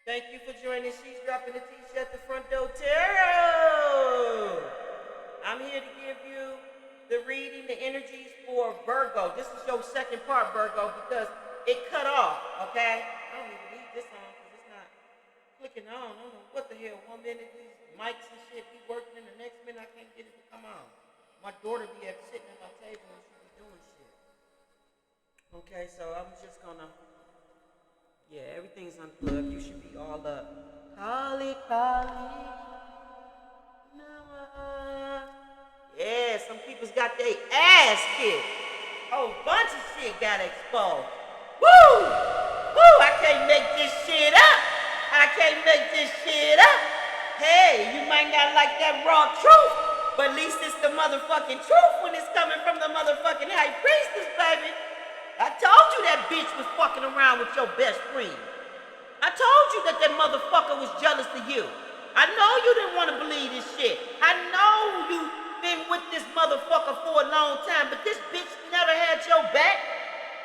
Thank you for joining. She's dropping the t-shirt at the front door. Tarot. I'm here to give you the reading, the energies for Virgo. This is your second part, Virgo, because it cut off, okay? I don't even need this on because it's not clicking on. I don't know what the hell. 1 minute these mics and shit be working, and the next minute I can't get it to come on. My daughter be sitting at my table and she be doing shit. Okay, so I'm just gonna... Yeah, everything's unplugged. You should be all up. Kali, Kali. Yeah, some people's got their ass kicked. A bunch of shit got exposed. Woo! Woo! I can't make this shit up. I can't make this shit up. Hey, you might not like that raw truth, but at least it's the motherfucking truth when it's coming from the motherfucking high priestess, baby. I told you that bitch was fucking around with your best friend. I told you that that motherfucker was jealous of you. I know you didn't want to believe this shit. I know you been with this motherfucker for a long time, but this bitch never had your back.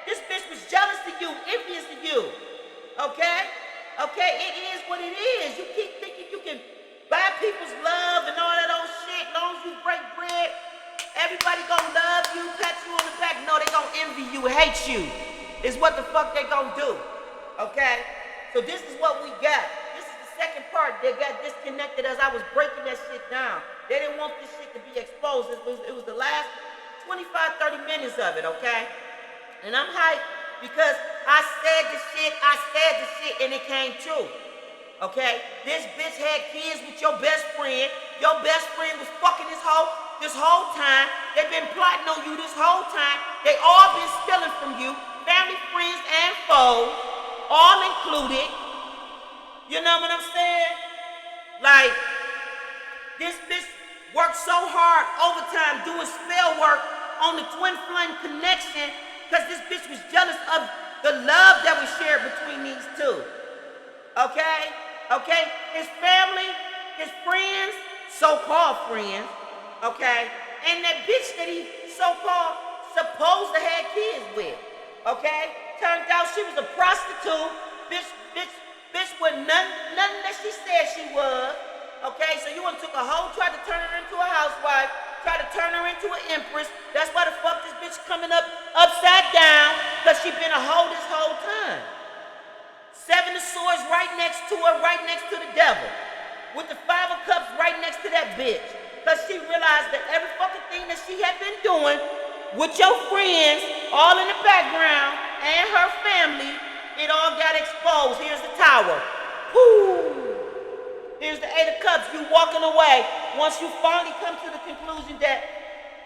This bitch was jealous of you, envious of you. Okay? Okay, it is what it is. You keep thinking you can buy people's love and all that old shit as long as you break bread. Everybody gonna love you, pat you on the back. No, they gonna envy you, hate you. Is what the fuck they gonna do. Okay? So this is what we got. This is the second part that got disconnected as I was breaking that shit down. They didn't want this shit to be exposed. It was the last 25, 30 minutes of it, okay? And I'm hyped because I said the shit, and it came true. Okay? This bitch had kids with your best friend. Your best friend was fucking this whole time. They've been plotting on you this whole time. They all been stealing from you. Family, friends, and foes. All included. You know what I'm saying? Like, this bitch worked so hard overtime doing spell work on the twin flame connection because this bitch was jealous of the love that was shared between these two. Okay? Okay? His family, his friends, so-called friends, okay? And that bitch that he so-called supposed to have kids with, okay? Turned out she was a prostitute. Bitch was nothing that she said she was, okay? So you took a hoe, tried to turn her into a housewife, tried to turn her into an empress. That's why the fuck this bitch coming up upside down, because she been a hoe this whole time. 7 of Swords right next to her, right next to the devil. With the 5 of Cups right next to that bitch. Because she realized that every fucking thing that she had been doing with your friends, all in the background, and her family, it all got exposed. Here's the Tower. Whoo! Here's the 8 of Cups. You walking away once you finally come to the conclusion that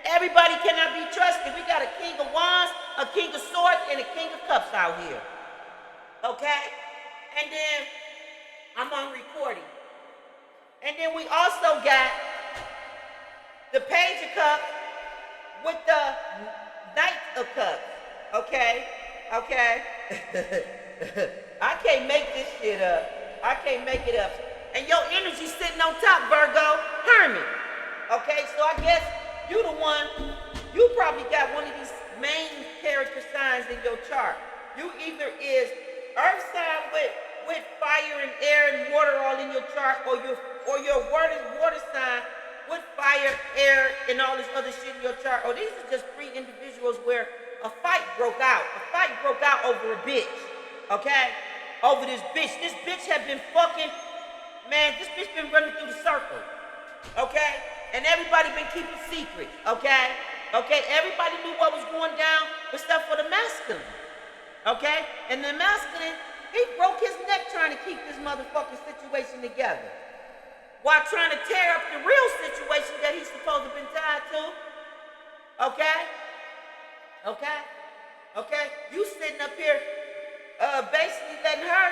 everybody cannot be trusted. We got a King of Wands, a King of Swords, and a King of Cups out here. Okay? And then I'm on recording. And then we also got the Page of Cups with the Knight of Cups. Okay? Okay? I can't make this shit up. I can't make it up. And your energy sitting on top, Virgo, Hermit. Okay? So I guess you the one, you probably got one of these main character signs in your chart. You either is Earth sign with fire and air and water all in your chart, or your water sign with fire, air, and all this other shit in your chart. Or these are just 3 individuals where a fight broke out. A fight broke out over a bitch. Okay? Over this bitch. This bitch had been fucking, man, this bitch been running through the circle. Okay? And everybody been keeping secrets. Okay? Okay? Everybody knew what was going down except for the masculine. Okay? And the masculine, he broke his neck trying to keep this motherfucking situation together. While trying to tear up the real situation that he's supposed to have been tied to. Okay? Okay? Okay? You sitting up here basically letting her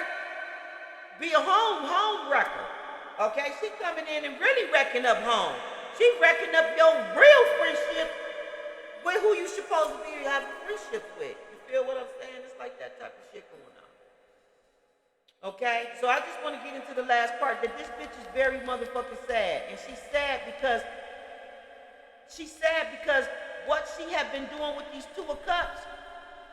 be a home wrecker. Okay? She coming in and really wrecking up home. She wrecking up your real friendship with who you supposed to be having friendships with. You feel what I'm saying? It's like that type of shit going on. Okay? So I just want to get into the last part that this bitch is very motherfucking sad. And she's sad because what she had been doing with these 2 of Cups,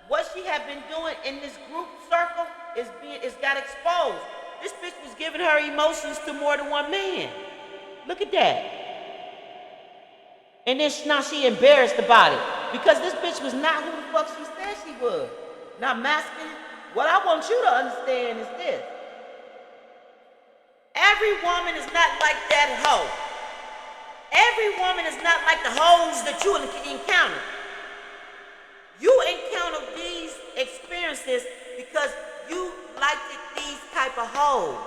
what she had been doing in this group circle is got exposed. This bitch was giving her emotions to more than one man. Look at that. And then now she embarrassed about it. Because this bitch was not who the fuck she said she was. Not masculine. What I want you to understand is this. Every woman is not like that hoe. Every woman is not like the hoes that you encounter. You encounter these experiences because you liked these type of hoes.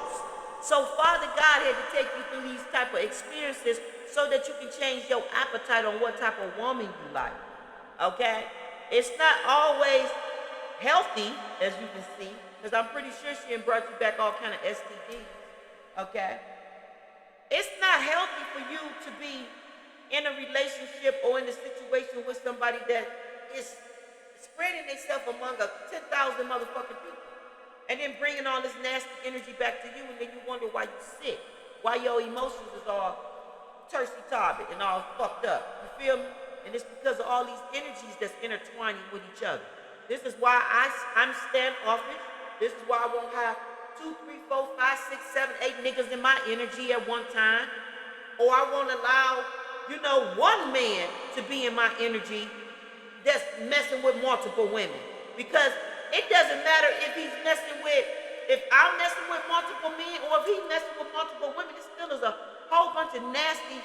So Father God had to take you through these type of experiences so that you can change your appetite on what type of woman you like. Okay? It's not always healthy, as you can see, because I'm pretty sure she brought you back all kind of STDs. Okay? It's not healthy for you to be in a relationship or in a situation with somebody that is spreading themselves among 10,000 motherfucking people. And then bringing all this nasty energy back to you, and then you wonder why you're sick. Why your emotions is all tersy-tarbit and all fucked up. You feel me? And it's because of all these energies that's intertwining with each other. This is why I'm standoffish. This is why I won't have 2, 3, 4, 5, 6, 7, 8 niggas in my energy at one time. Or I won't allow, one man to be in my energy that's messing with multiple women. Because it doesn't matter if I'm messing with multiple men or if he's messing with multiple women. It still is a whole bunch of nasty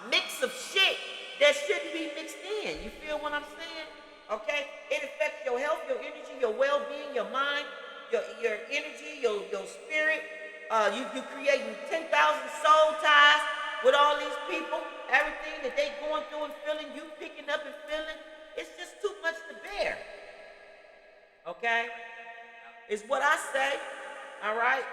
mix of shit that shouldn't be mixed in. You feel what I'm saying? Okay? It affects your health, your energy, your well-being, your mind, your energy, your spirit. You creating 10,000 soul ties with all these people. Everything that they going through and feeling, you picking up and feeling. It's just too much to bear. Okay? It's what I say. All right?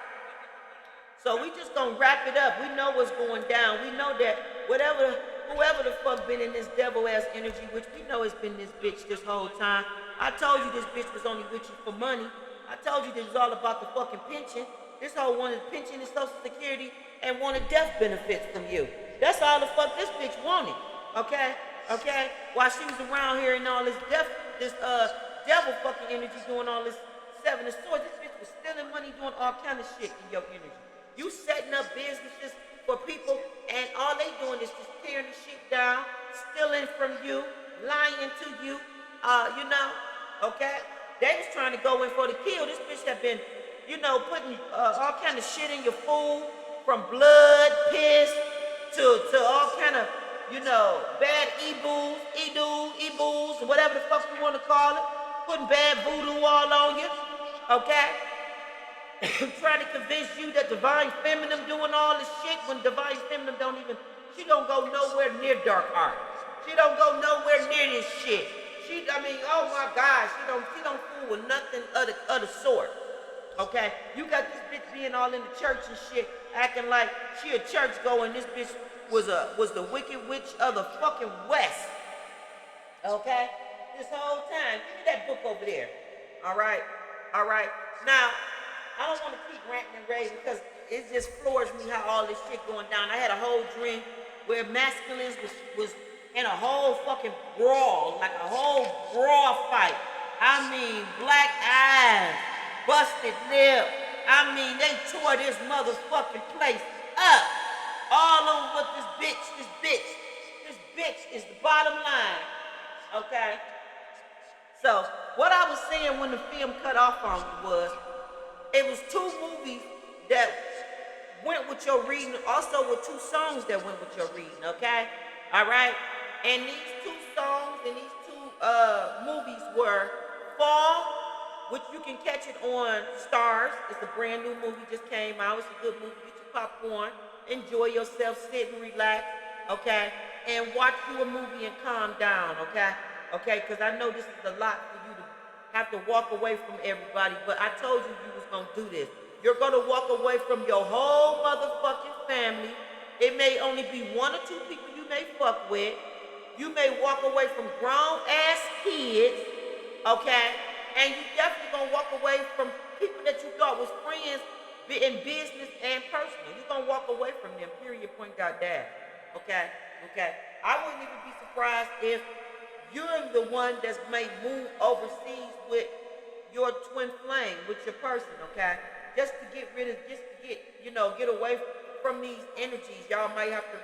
So we just gonna wrap it up. We know what's going down. We know that whoever the fuck been in this devil ass energy, which we know it's been this bitch this whole time. I told you this bitch was only with you for money. I told you this was all about the fucking pension. This hoe wanted pension and Social Security and wanted death benefits from you. That's all the fuck this bitch wanted. Okay? Okay? While she was around here and all this devil fucking energy doing all this seven of swords, this bitch was stealing money, doing all kind of shit in your energy. You setting up businesses for people and all they doing is just tearing the shit down, stealing from you, lying to you, okay? They was trying to go in for the kill. This bitch had been, putting all kind of shit in your food, from blood, piss, to all kind of, bad e-boos, whatever the fuck you want to call it, putting bad voodoo all on you, okay? Trying to convince you that divine feminine doing all this shit when divine feminine she don't go nowhere near dark art. She don't go nowhere near this shit. Oh my God, she don't fool with nothing of the sort. Okay? You got this bitch being all in the church and shit, acting like she a church going. This bitch was the wicked witch of the fucking West. Okay? This whole time. Give me that book over there. Alright? Alright? Now, I don't want to keep ranting and raving because it just floors me how all this shit going down. I had a whole dream where masculines was in a whole fucking brawl, like a whole brawl fight. I mean, black eyes, busted lip. I mean, they tore this motherfucking place up. All over with this bitch is the bottom line. Okay? So, what I was saying when the film cut off on me was, it was 2 movies that went with your reading, also with 2 songs that went with your reading, okay? All right? And these 2 songs and these 2 movies were Fall, which you can catch it on Stars. It's a brand new movie, just came out. It's a good movie. Get your popcorn, enjoy yourself, sit and relax, okay? And watch you a movie and calm down, okay? Okay, because I know this is a lot for you to have to walk away from everybody, but I told you was gonna do this. You're gonna walk away from your whole motherfucking family. It may only be 1 or 2 people you may fuck with. You may walk away from grown ass kids, okay? And you definitely gonna walk away from people that you thought was friends in business and personal. You're gonna walk away from them, period, point, goddamn. Okay? Okay? I wouldn't even be surprised if you're the one that's may move overseas with your twin flame with your person, okay? Just to get rid of, just to get, get away from these energies. Y'all might have to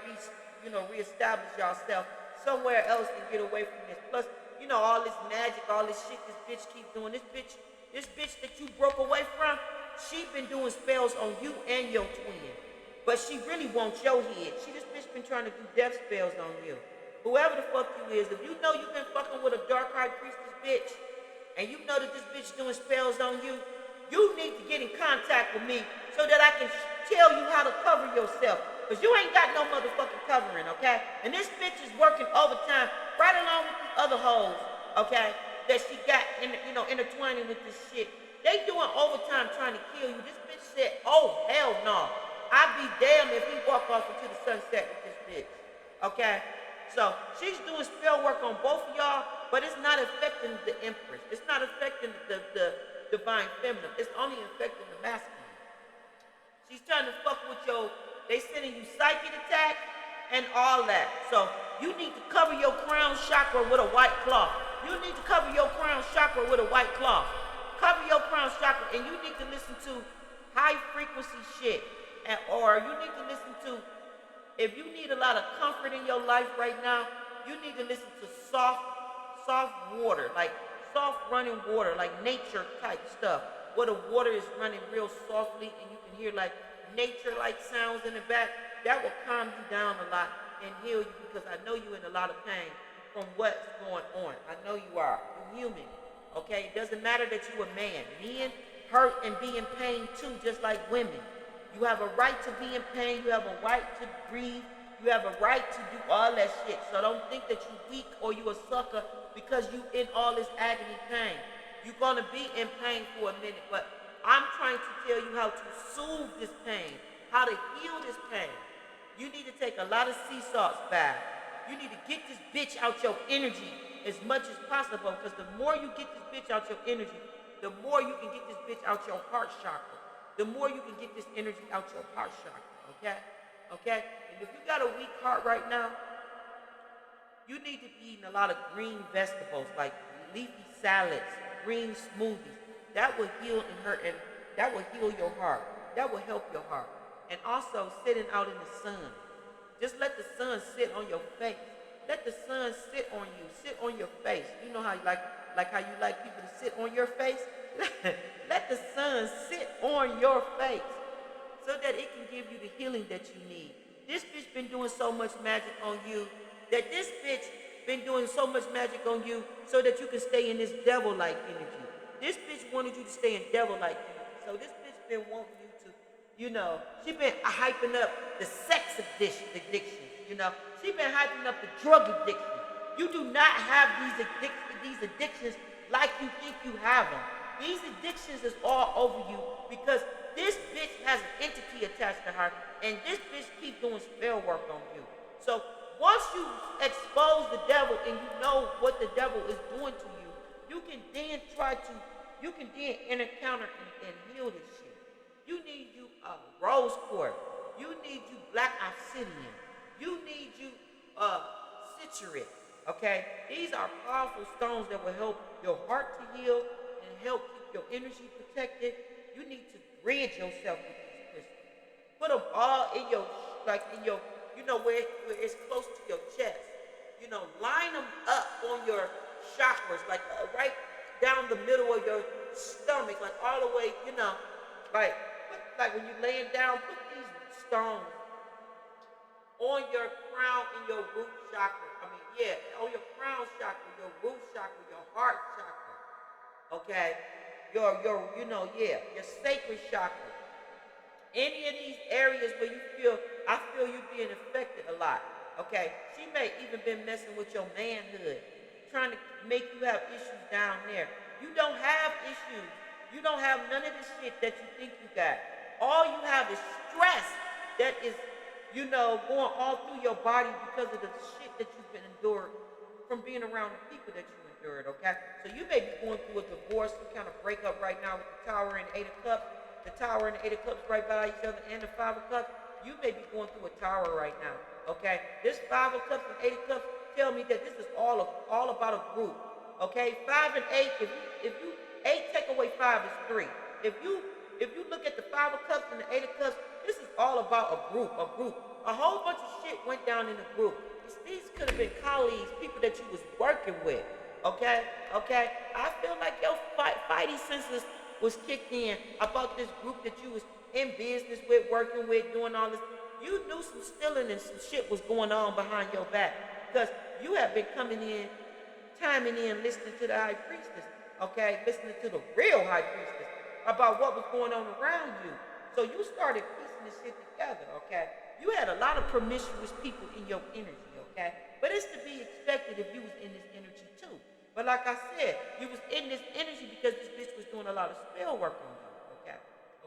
reestablish yourself somewhere else and get away from this. Plus, all this magic, all this shit this bitch keep doing. This bitch that you broke away from, she been doing spells on you and your twin. But she really wants your head. This bitch been trying to do death spells on you. Whoever the fuck you is, if you know you've been fucking with a dark high priestess bitch, and you know that this bitch doing spells on you, you need to get in contact with me so that I can tell you how to cover yourself. Because you ain't got no motherfucking covering, okay? And this bitch is working overtime right along with these other hoes, okay, that she got intertwining with this shit. They doing overtime trying to kill you. This bitch said, oh, hell no. I'd be damned if he walk off into the sunset with this bitch, okay? So she's doing spell work on both of y'all, but it's not affecting the Empress. It's not affecting the divine feminine. It's only affecting the masculine. She's trying to fuck with they sending you psychic attacks and all that. So you need to cover your crown chakra with a white cloth. You need to cover your crown chakra with a white cloth. Cover your crown chakra, and you need to listen to high frequency shit. Or you need to listen to, if you need a lot of comfort in your life right now, you need to listen to soft water, like soft running water, like nature type stuff, where the water is running real softly and you can hear like nature-like sounds in the back. That will calm you down a lot and heal you, because I know you're in a lot of pain from what's going on. I know you are. You're human, okay? It doesn't matter that you're a man. Men hurt and be in pain too, just like women. You have a right to be in pain. You have a right to breathe. You have a right to do all that shit. So don't think that you're weak or you a sucker because you in all this agony pain. You're going to be in pain for a minute, but I'm trying to tell you how to soothe this pain, how to heal this pain. You need to take a lot of sea salts bath. You need to get this bitch out your energy as much as possible, because the more you get this bitch out your energy, the more you can get this bitch out your heart chakra. The more you can get this energy out your heart chakra, okay? Okay? And if you got a weak heart right now, you need to be eating a lot of green vegetables, like leafy salads, green smoothies. That will heal and that will heal your heart. That will help your heart. And also sitting out in the sun. Just let the sun sit on your face. Let the sun sit on you, sit on your face. You know how you like how you like people to sit on your face? Let the sun sit on your face so that it can give you the healing that you need. This bitch been doing so much magic on you that this bitch been doing so much magic on you so that you can stay in this devil-like energy. This bitch wanted you to stay in devil-like energy. So this bitch been wanting you to, she been hyping up the sex addiction, She been hyping up the drug addiction. You do not have these addictions like you think you have them. These addictions is all over you because this bitch has an entity attached to her, and this bitch keep doing spell work on you. So once you expose the devil and you know what the devil is doing to you, you can then encounter and heal this shit. You need you rose quartz. You need you black obsidian. You need you citrate. Okay? These are powerful stones that will help your heart to heal and help keep your energy protected. You need to bridge yourself with these crystals. Put them all in your, where it's close to your chest. Line them up on your chakras, right down the middle of your stomach, like all the way, like when you're laying down, put these stones on your crown and your root chakra. On your crown chakra, your root chakra, your heart chakra. Okay? Your sacred chakra. Any of these areas where I feel you being affected a lot. Okay? She may even been messing with your manhood, trying to make you have issues down there. You don't have issues. You don't have none of this shit that you think you got. All you have is stress that is, going all through your body because of the shit that you've been endured from being around the people that you endured, okay? So you may be going through a divorce, some kind of breakup right now with the Tower and the Eight of Cups. The Tower and the Eight of Cups right by each other, and the Five of Cups. You may be going through a tower right now, okay? This Five of Cups and Eight of Cups tell me that this is all about a group, okay? 5 and 8, if you 8 take away 5 is 3. If you look at the 5 of cups and the 8 of cups, this is all about a group. A whole bunch of shit went down in the group. These could have been colleagues, people that you was working with. Okay? I feel like your fighty senses was kicked in about this group that you was in business with, working with, doing all this. You knew some stealing and some shit was going on behind your back because you have been coming in, timing in, listening to the high priestess, okay? Listening to the real high priestess about what was going on around you. So you started piecing this shit together, okay? You had a lot of promiscuous people in your energy, okay? But it's to be expected if you was in this energy too. But like I said, you was in this energy because this bitch was doing a lot of spell work on you,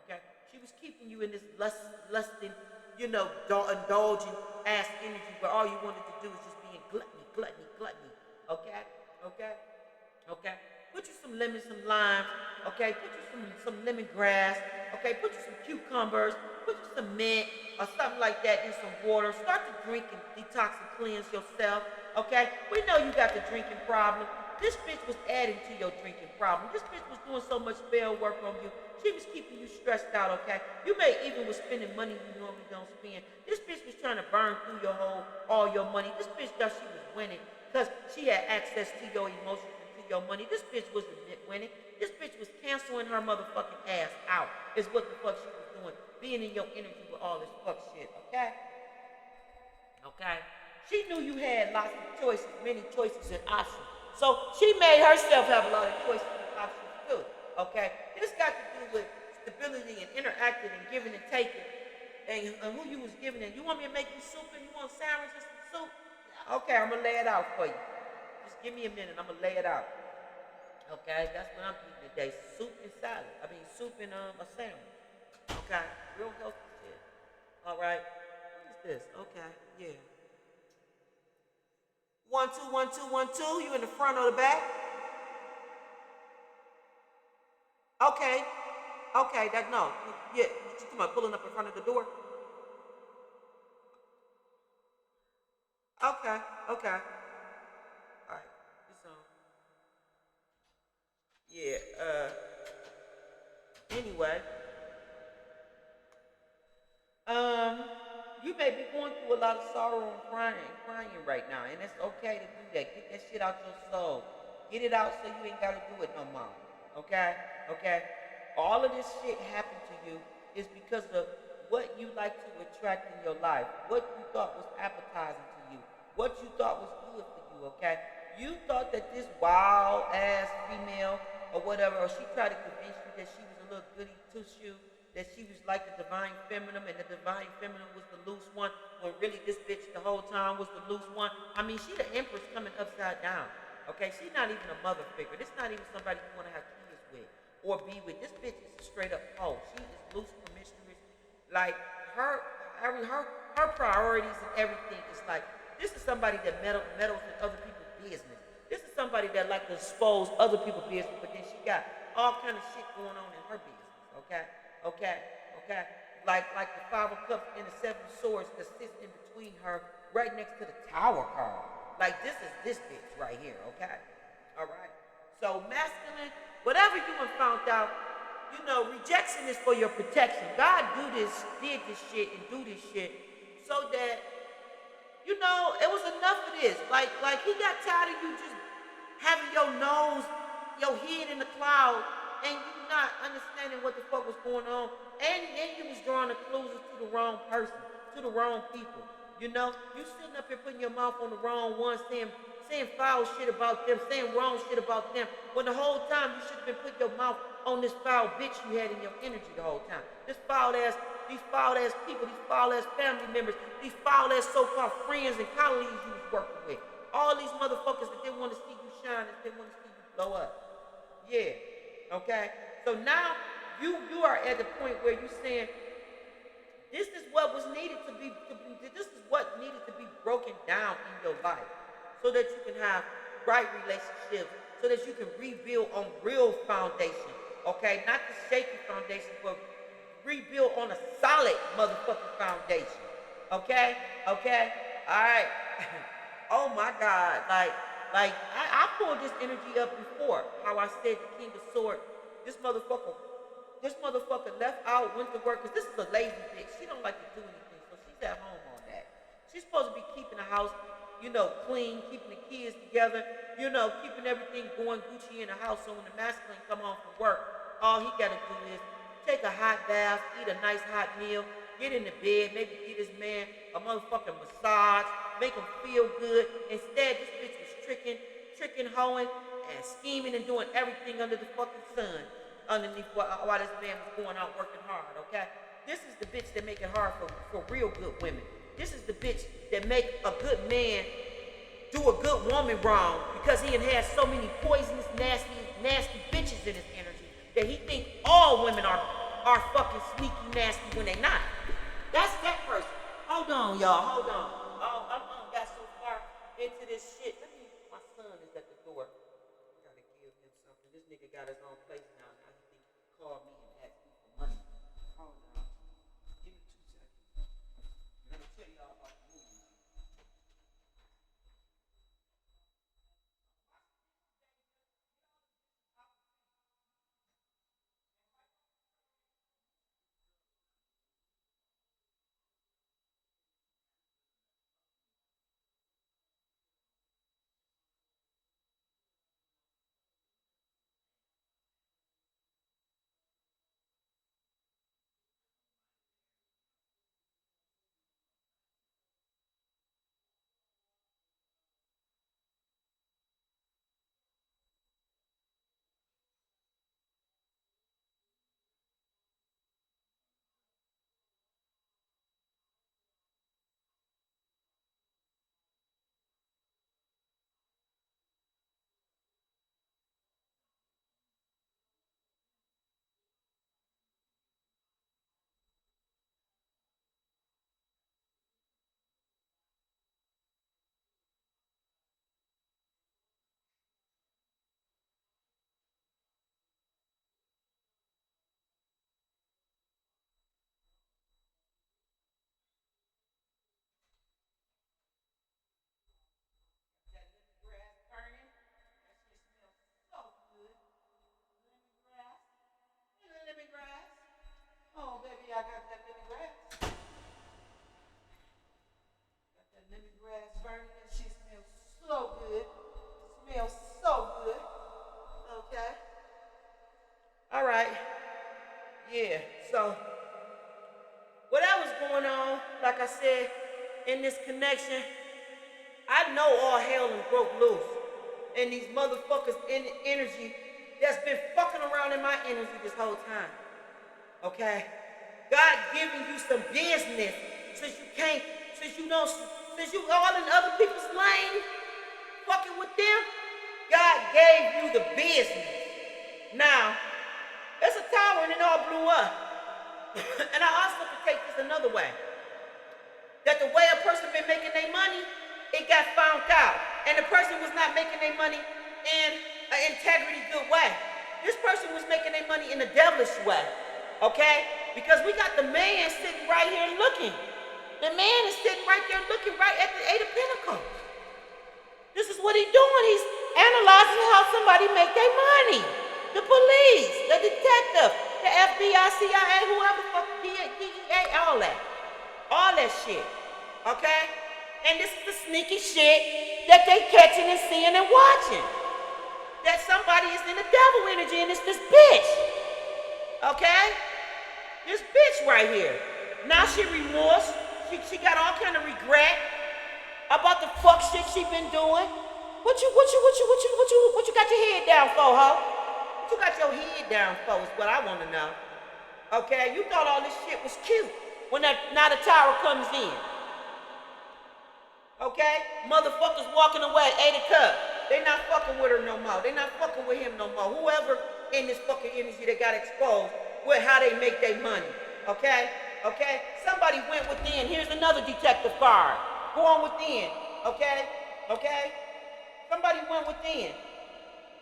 okay? She was keeping you in this lusting, indulging ass energy where all you wanted to do is just be in gluttony, okay? Put you some lemons, some limes, okay? Put you some lemongrass, okay? Put you some cucumbers, put you some mint or something like that in some water. Start to drink and detox and cleanse yourself, okay? We know you got the drinking problem. This bitch was adding to your drinking problem. This bitch was doing so much spell work on you. She was keeping you stressed out, okay? You may even was spending money you normally don't spend. This bitch was trying to burn through all your money. This bitch thought she was winning because she had access to your emotions and to your money. This bitch wasn't winning. This bitch was canceling her motherfucking ass out is what the fuck she was doing. Being in your energy with all this fuck shit, okay? She knew you had lots of choices, many choices and options. So she made herself have a lot of choices and options too, okay? This got to do with stability and interacting and giving and taking and who you was giving it. You want me to make you soup and you want sandwich and some soup? Okay, I'm going to lay it out for you. Just give me a minute. I'm going to lay it out. Okay, that's what I'm eating today. Soup and salad. Soup and a sandwich. Okay, real healthy shit. All right. What is this? Okay, yeah. 1 2 1 2 1 2. You in the front or the back? Okay. That no. Yeah. You talking about pulling up in front of the door? Okay. All right. It's on. Yeah. Anyway. You may be going through a lot of sorrow and crying right now, and it's okay to do that. Get that shit out your soul. Get it out so you ain't gotta do it no more. Okay? All of this shit happened to you is because of what you like to attract in your life, what you thought was appetizing to you, what you thought was good for you, okay? You thought that this wild ass female or whatever, or she tried to convince you that she was a little goody two-shoe, that she was like the divine feminine and the divine feminine was the loose one, when really this bitch the whole time was the loose one. She the empress coming upside down. Okay, she's not even a mother figure. This not even somebody you want to have kids with or be with. This bitch is a straight up hoe. She is loose, promiscuous. Like her priorities and everything is like, this is somebody that meddles in other people's business. This is somebody that like to expose other people's business, but then she got all kind of shit going on in her business. Okay. Like the 5 of Cups and the 7 of Swords that sits in between her, right next to the Tower card. Like this is this bitch right here. Okay. All right. So masculine, whatever you have found out, rejection is for your protection. God did this shit and do this shit so that it was enough of this. Like he got tired of you just having your nose, your head in the clouds, and you not understanding what the fuck was going on, and you was drawing the clues to the wrong person, to the wrong people. You sitting up here putting your mouth on the wrong one, saying foul shit about them, saying wrong shit about them, when the whole time you should have been putting your mouth on this foul bitch you had in your energy the whole time. These foul ass people, these foul ass family members, these foul ass so-called friends and colleagues you was working with. All these motherfuckers that didn't want to see you shine and didn't want to see you blow up. Yeah. Okay? So now you are at the point where you're saying, this is what was needed this is what needed to be broken down in your life so that you can have right relationships, so that you can rebuild on real foundation. Okay? Not the shaky foundation, but rebuild on a solid motherfucking foundation. Okay? Alright. Oh my God. Like I pulled this energy up before. How I said the King of Swords This motherfucker left out, went to work, because this is a lazy bitch. She don't like to do anything, so she's at home all day. She's supposed to be keeping the house, clean, keeping the kids together, keeping everything going Gucci in the house, so when the masculine come home from work, all he gotta do is take a hot bath, eat a nice hot meal, get in the bed, maybe get his man a motherfucking massage, make him feel good. Instead, this bitch was tricking, hoeing, and scheming and doing everything under the fucking sun underneath while this man was going out working hard, okay? This is the bitch that make it hard for real good women. This is the bitch that make a good man do a good woman wrong because he has so many poisonous, nasty bitches in his energy that he think all women are fucking sneaky nasty when they not. That's that person. Hold on, y'all. Hold on. Oh, I got so far into this shit. My son is at the door. I gotta give him something. This nigga got his own place now. Now he think he can call me and ask me for money. Hold on. Give me 2 seconds. Let me tell y'all about the movie. Oh, baby, I got that lemongrass. Got that lemongrass burning. That shit smells so good. Smells so good. Okay. All right. Yeah. So, whatever's going on, like I said, in this connection, I know all hell and broke loose. And these motherfuckers in the energy that's been fucking around in my energy this whole time. Okay? God giving you some business since you all in other people's lane, fucking with them. God gave you the business. Now, there's a tower and it all blew up. And I also could take this another way. That the way a person been making their money, it got found out. And the person was not making their money in an integrity good way. This person was making their money in a devilish way. Okay? Because we got the man sitting right here looking. The man is sitting right there looking right at the 8 of Pentacles. This is what he's doing. He's analyzing how somebody make their money. The police, the detective, the FBI, CIA, whoever the fuck, DEA, all that. All that shit. Okay? And this is the sneaky shit that they catching and seeing and watching. That somebody is in the devil energy and it's this bitch. Okay? This bitch right here. Now she remorse. She got all kind of regret about the fuck shit she been doing. What you got your head down for, ho? What you got your head down for is what I want to know. Okay? You thought all this shit was cute when now the tower comes in. Okay? Motherfuckers walking away, 8 of Cups. They not fucking with her no more. They not fucking with him no more. Whoever in this fucking energy that got exposed with how they make their money. Okay? Okay? Somebody went within. Here's another detective card. Go on within. Okay? Okay? Somebody went within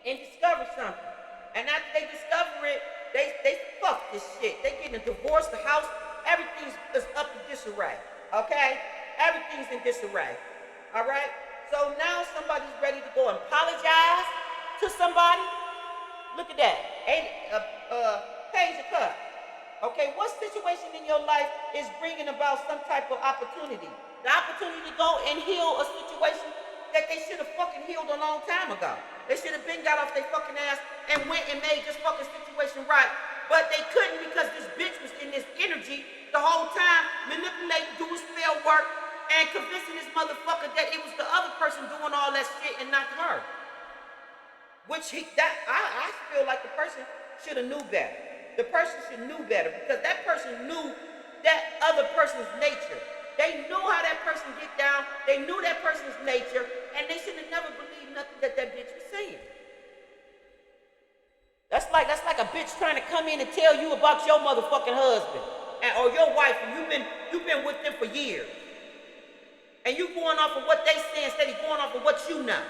and discovered something. And after they discover it, they fuck this shit. They getting a divorce, the house, everything's up in disarray. Okay? Everything's in disarray. Alright? So now somebody's ready to go and apologize to somebody. Look at that. Page of Cups. Okay, what situation in your life is bringing about some type of opportunity? The opportunity to go and heal a situation that they should have fucking healed a long time ago. They should have been got off their fucking ass and went and made this fucking situation right. But they couldn't because this bitch was in this energy the whole time, manipulating, doing spell work, and convincing this motherfucker that it was the other person doing all that shit and not her. I feel like the person should have knew better. The person should knew better because that person knew that other person's nature. They knew how that person get down. They knew that person's nature, and they should have never believed nothing that bitch was saying. That's like a bitch trying to come in and tell you about your motherfucking husband or your wife, and you've been with them for years, and you going off of what they say instead of going off of what you know.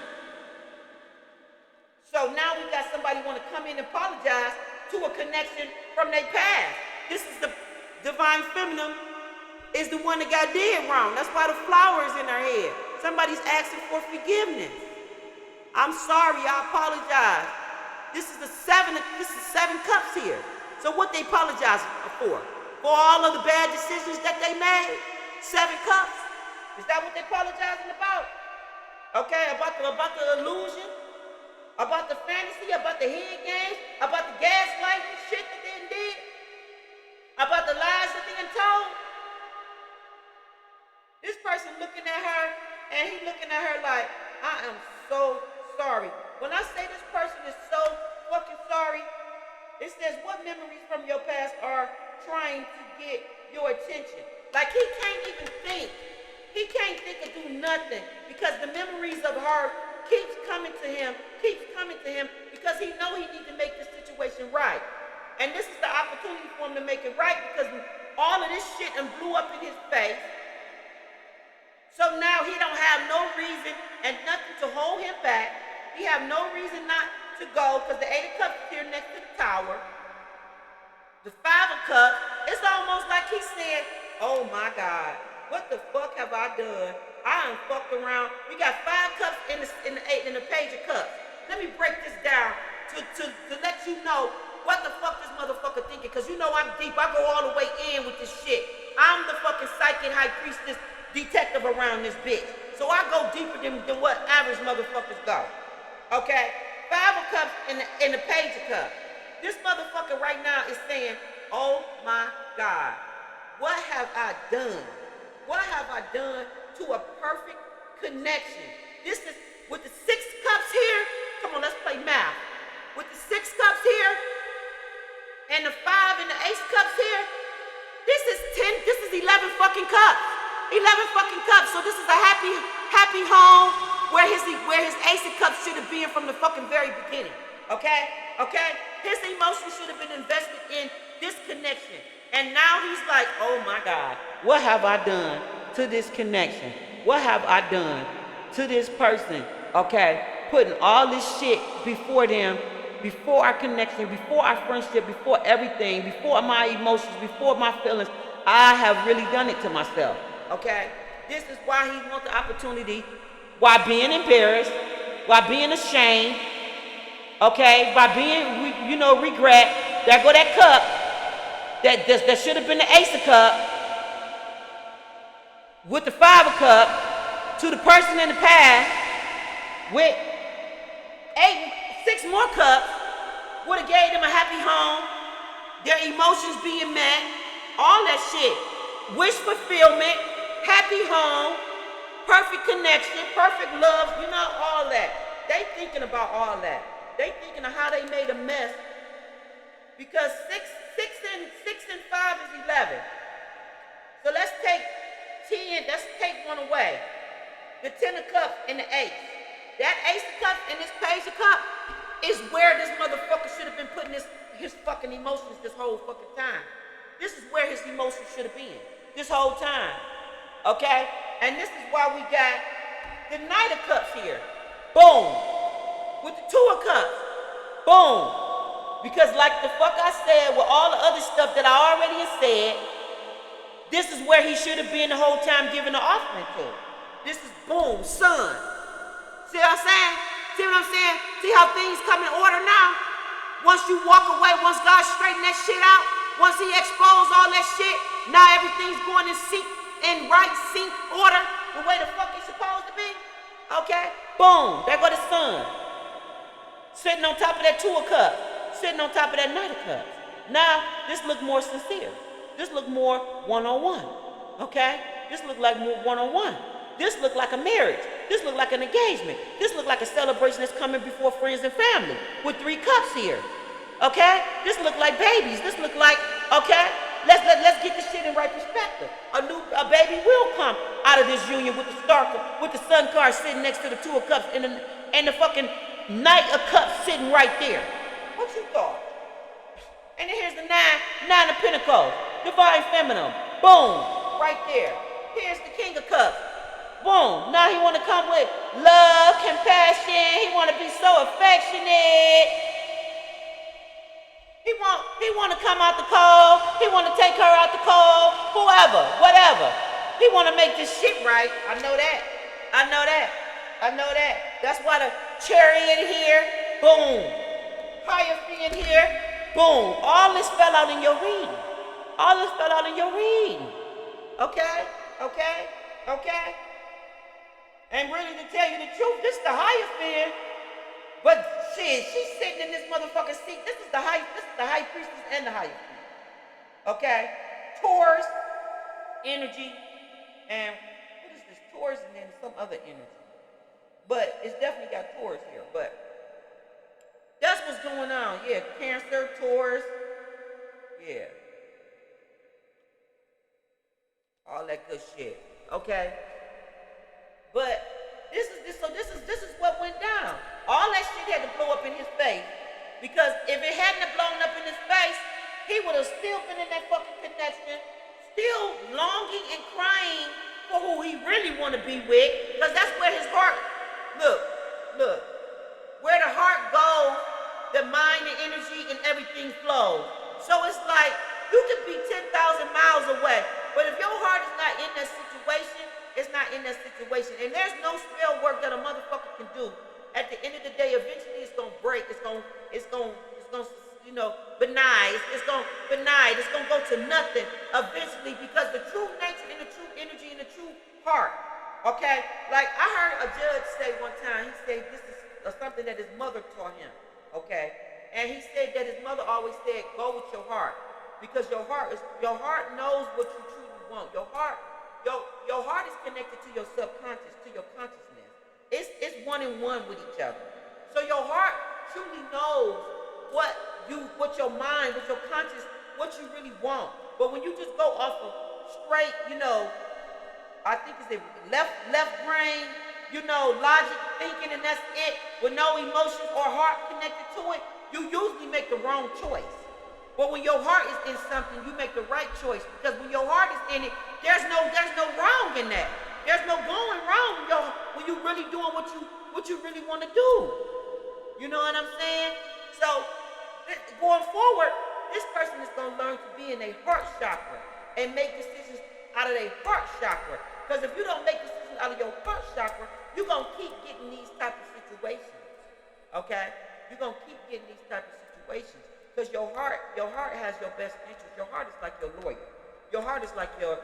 So now we got somebody want to come in and apologize to a connection from their past. This is the divine feminine is the one that got dead wrong. That's why the flower is in her head. Somebody's asking for forgiveness. I'm sorry, I apologize. This is seven cups here. So what they apologizing for? For all of the bad decisions that they made? 7 cups? Is that what they apologizing about? Okay, about the illusion? About the fantasy, about the head games, about the gaslighting shit that they did, about the lies that they told. This person looking at her, and he looking at her like, I am so sorry. When I say this person is so fucking sorry, it says what memories from your past are trying to get your attention. Like he can't even think. He can't think or do nothing because the memories of her keeps coming to him because he know he needs to make this situation right. And this is the opportunity for him to make it right because all of this shit done blew up in his face. So now he don't have no reason and nothing to hold him back. He have no reason not to go because the 8 of Cups is here next to the Tower. The 5 of Cups, it's almost like he said, oh my God, what the fuck have I done? I done fucked around. We got 5 cups in the Page of Cups. Let me break this down to let you know what the fuck this motherfucker thinking. Because you know I'm deep. I go all the way in with this shit. I'm the fucking psychic high priestess detective around this bitch. So I go deeper than what average motherfuckers go. Okay? 5 of Cups in the Page of Cups. This motherfucker right now is saying, oh my God, what have I done? What have I done to a perfect connection? This is with the 6 cups here. Come on, let's play math. With the 6 cups here and the 5 and the Ace cups here, this is 11 fucking cups. 11 fucking cups. So this is a happy home where his Ace of Cups should have been from the fucking very beginning. Okay? Okay? His emotions should have been invested in this connection. And now he's like, oh my God, what have I done to this connection? What have I done to this person? Okay, putting all this shit before them, before our connection, before our friendship, before everything, before my emotions, before my feelings. I have really done it to myself. Okay, this is why he wants the opportunity, while being embarrassed, while being ashamed, okay, by being, regret. There go that cup. That should have been the Ace of Cups with the 5 of Cups to the person in the past with 6 more cups would have gave them a happy home, their emotions being met, all that shit. Wish fulfillment, happy home, perfect connection, perfect love, all that. They thinking about all that. They thinking of how they made a mess because 6 and 5 is 11. So let's take 10, let's take one away. The 10 of Cups and the Ace. That Ace of Cups and this Page of Cups is where this motherfucker should have been putting his fucking emotions this whole fucking time. This is where his emotions should have been this whole time. Okay? And this is why we got the Knight of Cups here. Boom. With the 2 of Cups. Boom. Because like the fuck I said with all the other stuff that I already have said, this is where he should have been the whole time giving the offering to. This is boom, sun. See what I'm saying? See what I'm saying? See how things come in order now? Once you walk away, once God straighten that shit out, once he expose all that shit, now everything's going in sync order, the way the fuck it's supposed to be. Okay? Boom. There go the sun. Sitting on top of that two of cups. Sitting on top of that knight of cups. Now, this look more sincere. This look more one-on-one. Okay? This look like more one-on-one. This look like a marriage. This look like an engagement. This look like a celebration that's coming before friends and family with 3 cups here. Okay? This look like babies. This look like, okay? Let's get this shit in right perspective. A baby will come out of this union with the sun card sitting next to the 2 of cups and the fucking knight of cups sitting right there. What you thought? And then here's the nine of pentacles, divine feminine. Boom, right there. Here's the king of cups. Boom. Now he want to come with love, compassion. He want to be so affectionate. He want to come out the cold. He want to take her out the cold. Whoever, whatever. He want to make this shit right. I know that. That's why the chariot here. Boom. Hierophant here. Boom. All this fell out in your reading. Okay. And really, to tell you the truth, this is the Hierophant. But shit, she's sitting in this motherfucking seat. This is the high priestess and the Hierophant. Okay? Taurus, energy, and what is this? Taurus and then some other energy. But it's definitely got Taurus here. But that's what's going on. Yeah, Cancer, Taurus. Yeah. All that good shit. Okay? But this is what went down. All that shit had to blow up in his face. Because if it hadn't have blown up in his face, he would have still been in that fucking connection, still longing and crying for who he really want to be with. Because that's where his heart, look. Where the heart goes, the mind and energy and everything flows. So it's like, you could be 10,000 miles away, but if your heart is not in that situation, it's not in that situation. And there's no spell work that a motherfucker can do. At the end of the day, eventually it's gonna break. It's gonna, you know, benign. It's gonna go to nothing eventually, because the true nature and the true energy and the true heart. Okay? Like I heard a judge say one time, he said this is something that his mother taught him. Okay? And he said that his mother always said, go with your heart. Because your heart knows what you truly want. Your heart is connected to your subconscious, to your consciousness. It's one in one with each other. So your heart truly knows what your mind, what your conscious, what you really want. But when you just go off of straight, you know, I think it's a left brain, you know, logic thinking, and that's it, with no emotions or heart connected to it, you usually make the wrong choice. But when your heart is in something, you make the right choice. Because when your heart is in it, there's no wrong in that. There's no going wrong when you really doing what you really want to do. You know what I'm saying? So going forward, this person is going to learn to be in a heart chakra and make decisions out of their heart chakra. Because if you don't make decisions out of your heart chakra, you're going to keep getting these type of situations. Okay? You're going to keep getting these type of situations. Because your heart has your best interest. Your heart is like your lawyer. Your heart is like a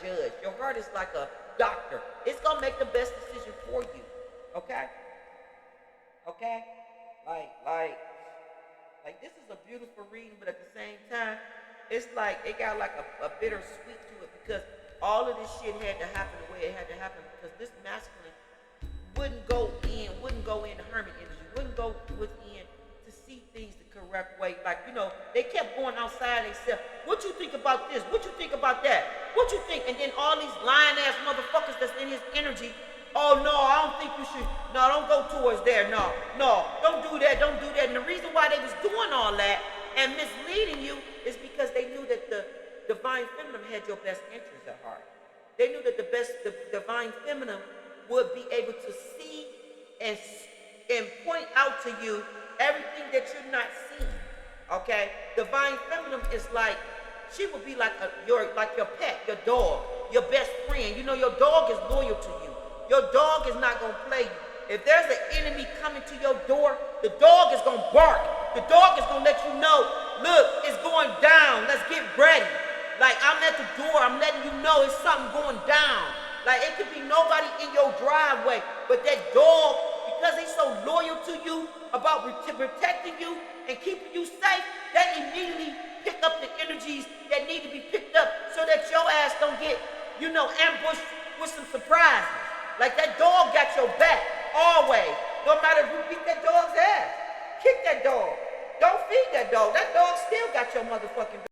judge. Your heart is like a doctor. It's gonna make the best decision for you. Okay? Okay? Like this is a beautiful reading, but at the same time, it's like it got like a bitter sweet to it, because all of this shit had to happen the way it had to happen, because this masculine wouldn't go into hermit energy, wouldn't go within to see things the correct way. Like, you know, they kept going outside themselves. What you think about this? What you think about that? What you think? And then all these lying ass motherfuckers that's in his energy, oh no, I don't think you should, no, don't go towards there, no, don't do that. And the reason why they was doing all that and misleading you is because they knew that the divine feminine had your best interest at heart. They knew that the divine feminine would be able to see and point out to you everything that you're not seeing. Okay? Divine feminine is like, she would be like your pet, your dog, your best friend. You know, your dog is loyal to you. Your dog is not gonna play you. If there's an enemy coming to your door, the dog is gonna bark The dog is gonna let you know, look, it's going down. Let's get ready. Like, I'm at the door, I'm letting you know it's something going down. Like, it could be nobody in your driveway, but that dog, because he's so loyal to you about protecting you and keeping you safe, that immediately pick up the energies that need to be picked up so that your ass don't get, ambushed with some surprises. Like, that dog got your back, always. No matter who beat that dog's ass. Kick that dog. Don't feed that dog. That dog still got your motherfucking back.